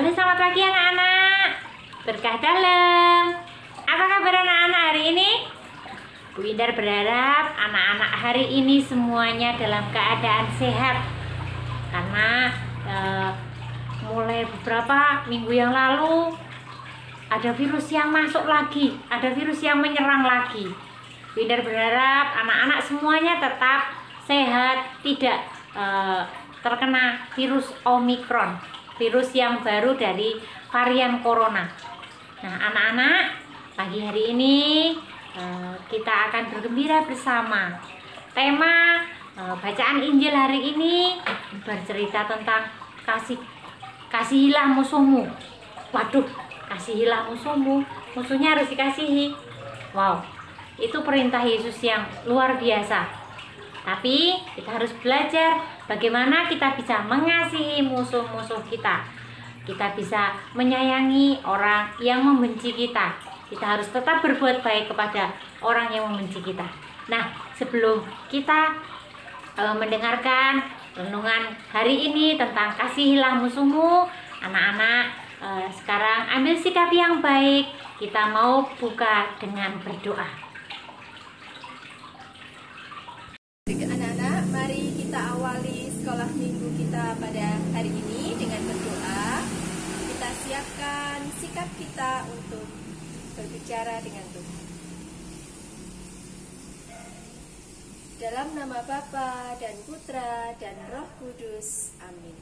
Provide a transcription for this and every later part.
Halo, selamat pagi anak-anak. Berkah dalam. Apa kabar anak-anak hari ini? Bu Indar berharap anak-anak hari ini semuanya dalam keadaan sehat. Karena mulai beberapa minggu yang lalu ada virus yang masuk lagi, ada virus yang menyerang lagi. Bu Indar berharap anak-anak semuanya tetap sehat, tidak terkena virus Omikron, virus yang baru dari varian corona. Nah anak-anak, pagi hari ini kita akan bergembira bersama. Tema bacaan Injil hari ini bercerita tentang kasihilah musuhmu. Waduh, kasihilah musuhmu, musuhnya harus dikasihi. Wow, itu perintah Yesus yang luar biasa. Tapi kita harus belajar bagaimana kita bisa mengasihi musuh-musuh kita. Kita bisa menyayangi orang yang membenci kita. Kita harus tetap berbuat baik kepada orang yang membenci kita. Nah, sebelum kita mendengarkan renungan hari ini tentang kasihilah musuhmu, anak-anak sekarang ambil sikap yang baik. Kita mau buka dengan berdoa. Anak-anak, mari kita awali sekolah minggu kita pada hari ini dengan berdoa. Kita siapkan sikap kita untuk berbicara dengan Tuhan. Dalam nama Bapa dan Putra dan Roh Kudus. Amin.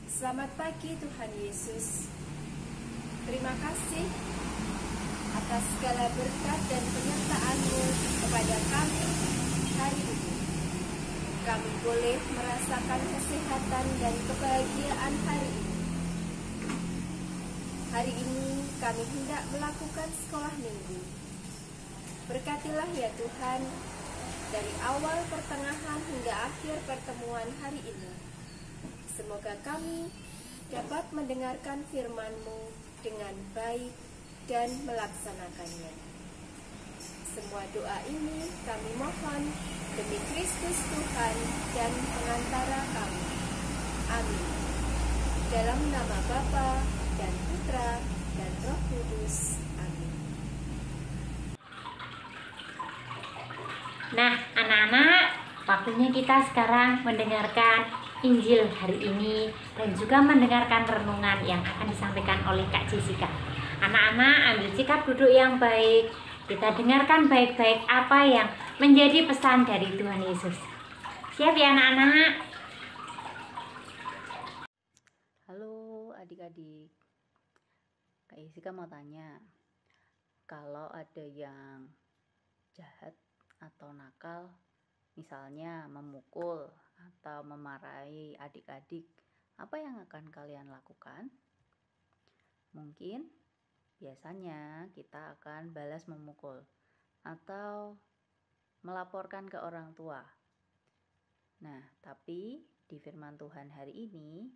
Selamat pagi Tuhan Yesus. Terima kasih atas segala berkat dan penyertaan-Mu kepada kami hari ini. Kami boleh merasakan kesehatan dan kebahagiaan hari ini. Hari ini kami hendak melakukan sekolah minggu. Berkatilah ya Tuhan, dari awal pertengahan hingga akhir pertemuan hari ini. Semoga kami dapat mendengarkan firman-Mu dengan baik dan melaksanakannya. Semua doa ini kami mohon demi Kristus Tuhan dan pengantara kami. Amin. Dalam nama Bapa dan Putra dan Roh Kudus. Amin. Nah, anak-anak, waktunya kita sekarang mendengarkan Injil hari ini dan juga mendengarkan renungan yang akan disampaikan oleh Kak Jessica. Anak-anak, ambil sikap duduk yang baik. Kita dengarkan baik-baik apa yang menjadi pesan dari Tuhan Yesus. Siap ya anak-anak? Halo adik-adik, Kak Jessica mau tanya, kalau ada yang jahat atau nakal, misalnya memukul atau memarahi adik-adik, apa yang akan kalian lakukan? Mungkin biasanya kita akan balas memukul atau melaporkan ke orang tua. Nah, tapi di firman Tuhan hari ini,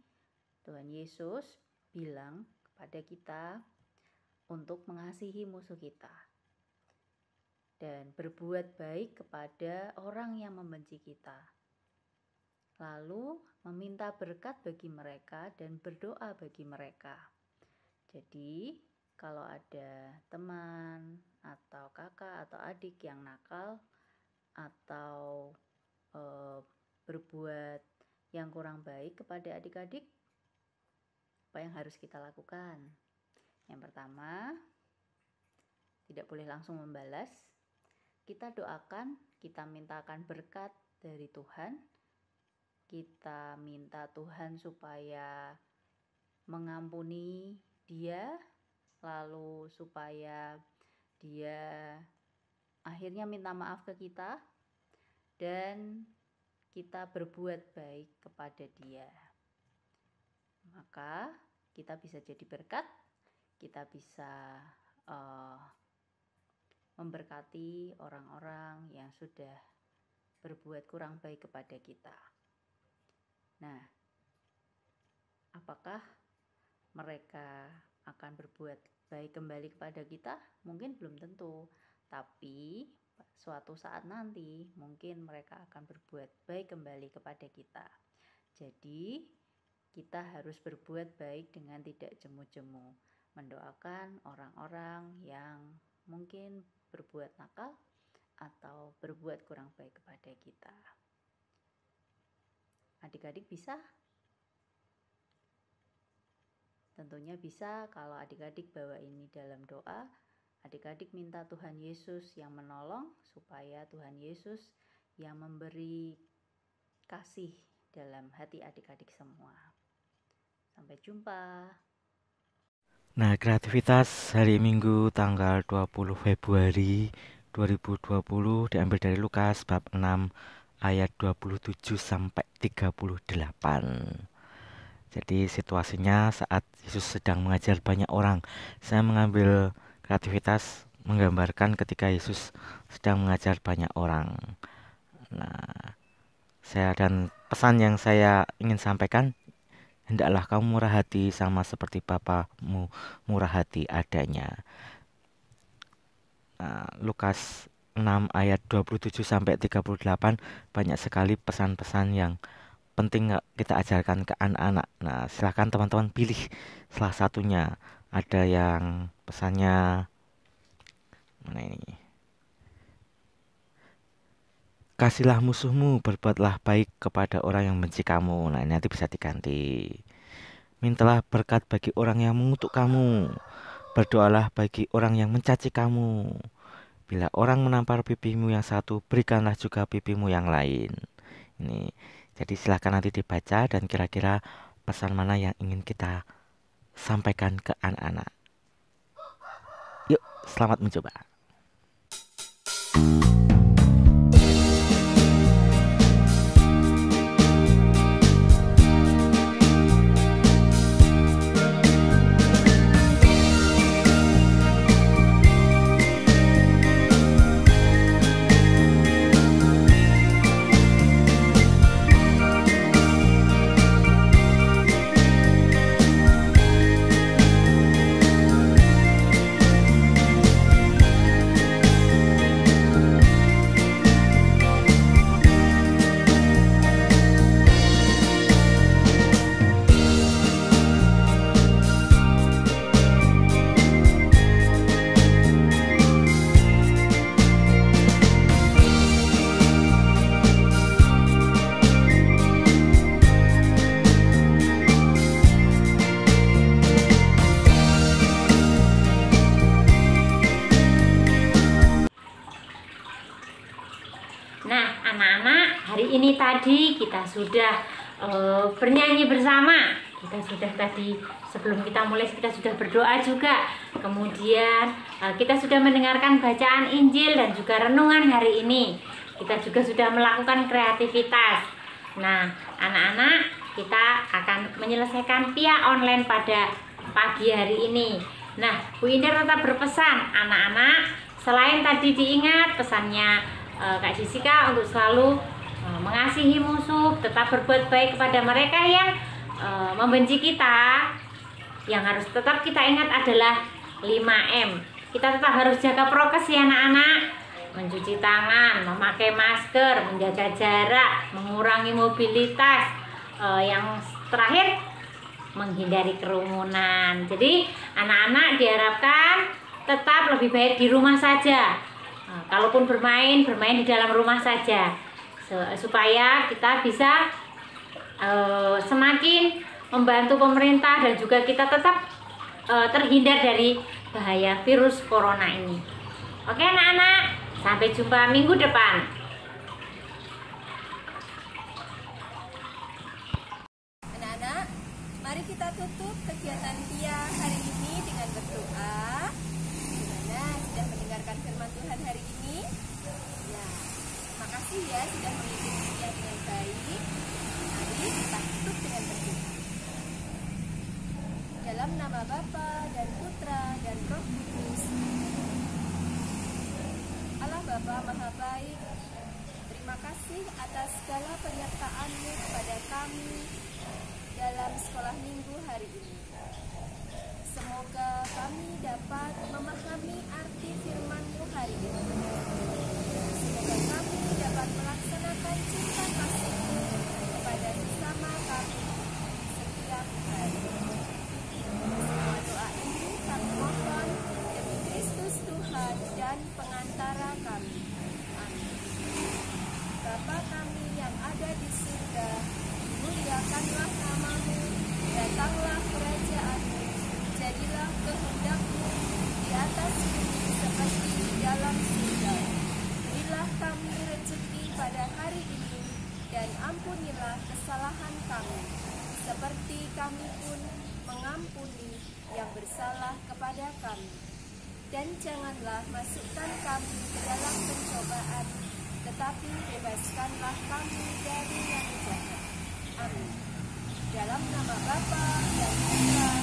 Tuhan Yesus bilang kepada kita untuk mengasihi musuh kita dan berbuat baik kepada orang yang membenci kita. Lalu meminta berkat bagi mereka dan berdoa bagi mereka. Jadi, kalau ada teman atau kakak atau adik yang nakal atau berbuat yang kurang baik kepada adik-adik, apa yang harus kita lakukan? Yang pertama, tidak boleh langsung membalas. Kita doakan, kita mintakan berkat dari Tuhan. Kita minta Tuhan supaya mengampuni dia, lalu supaya dia akhirnya minta maaf ke kita, dan kita berbuat baik kepada dia. Maka kita bisa jadi berkat, kita bisa memberkati orang-orang yang sudah berbuat kurang baik kepada kita. Nah, apakah mereka akan berbuat baik kembali kepada kita? Mungkin belum tentu, tapi suatu saat nanti mungkin mereka akan berbuat baik kembali kepada kita. Jadi kita harus berbuat baik dengan tidak jemu-jemu, mendoakan orang-orang yang mungkin berbuat nakal atau berbuat kurang baik kepada kita. Adik-adik bisa? Tentunya bisa kalau adik-adik bawa ini dalam doa. Adik-adik minta Tuhan Yesus yang menolong supaya Tuhan Yesus yang memberi kasih dalam hati adik-adik semua. Sampai jumpa. Nah, kreativitas hari Minggu tanggal 20 Februari 2020 diambil dari Lukas bab 6 ayat 27 sampai 38. Jadi situasinya saat Yesus sedang mengajar banyak orang. Saya mengambil kreativitas menggambarkan ketika Yesus sedang mengajar banyak orang. Nah, pesan yang saya ingin sampaikan, hendaklah kamu murah hati sama seperti Bapamu murah hati adanya. Lukas 6 ayat 27 sampai 38 banyak sekali pesan-pesan yang penting kita ajarkan ke anak-anak. Nah, silahkan teman-teman pilih salah satunya. Ada yang pesannya mana ini? Kasihlah musuhmu, berbuatlah baik kepada orang yang benci kamu. Nah, ini nanti bisa diganti. Mintalah berkat bagi orang yang mengutuk kamu. Berdoalah bagi orang yang mencaci kamu. Bila orang menampar pipimu yang satu, berikanlah juga pipimu yang lain. Ini. Jadi silakan nanti dibaca dan kira-kira pesan mana yang ingin kita sampaikan ke anak-anak. Yuk, selamat mencoba. Nah, anak-anak, hari ini tadi kita sudah bernyanyi bersama. Kita sudah tadi, sebelum kita mulai, kita sudah berdoa juga. Kemudian kita sudah mendengarkan bacaan Injil dan juga renungan hari ini. Kita juga sudah melakukan kreativitas. Nah, anak-anak, kita akan menyelesaikan PIA online pada pagi hari ini. Nah, Bu Indah tetap berpesan, anak-anak, selain tadi diingat pesannya Kak Jessica untuk selalu mengasihi musuh, tetap berbuat baik kepada mereka yang membenci kita. Yang harus tetap kita ingat adalah 5M. Kita tetap harus jaga prokes ya anak-anak. Mencuci tangan, memakai masker, menjaga jarak, mengurangi mobilitas. Yang terakhir, menghindari kerumunan. Jadi anak-anak diharapkan tetap lebih baik di rumah saja. Kalaupun bermain di dalam rumah saja, supaya kita bisa semakin membantu pemerintah dan juga kita tetap terhindar dari bahaya virus corona ini. Oke anak-anak, sampai jumpa minggu depan. Anak-anak, mari kita tutup kegiatan PIA hari ini dengan berdoa. Gimana, sudah mendengarkan firman Tuhan hari ini? Ya, terima kasih ya sudah mengikuti PIA dengan baik. Mari kita tutup dengan berdoa. Dalam nama Bapa dan Putra dan Roh Kudus. Allah Bapa Maha Baik, terima kasih atas segala penyertaan-Mu kepada kami dalam sekolah minggu hari ini. Semoga kami dapat memahami arti firman-Mu hari ini. Semoga kami dapat melaksanakan cinta kasih-Mu kepada sesama kami kami pun mengampuni yang bersalah kepada kami. Dan janganlah masukkan kami ke dalam pencobaan, tetapi bebaskanlah kami dari yang jahat. Amin. Dalam nama Bapa dan Putra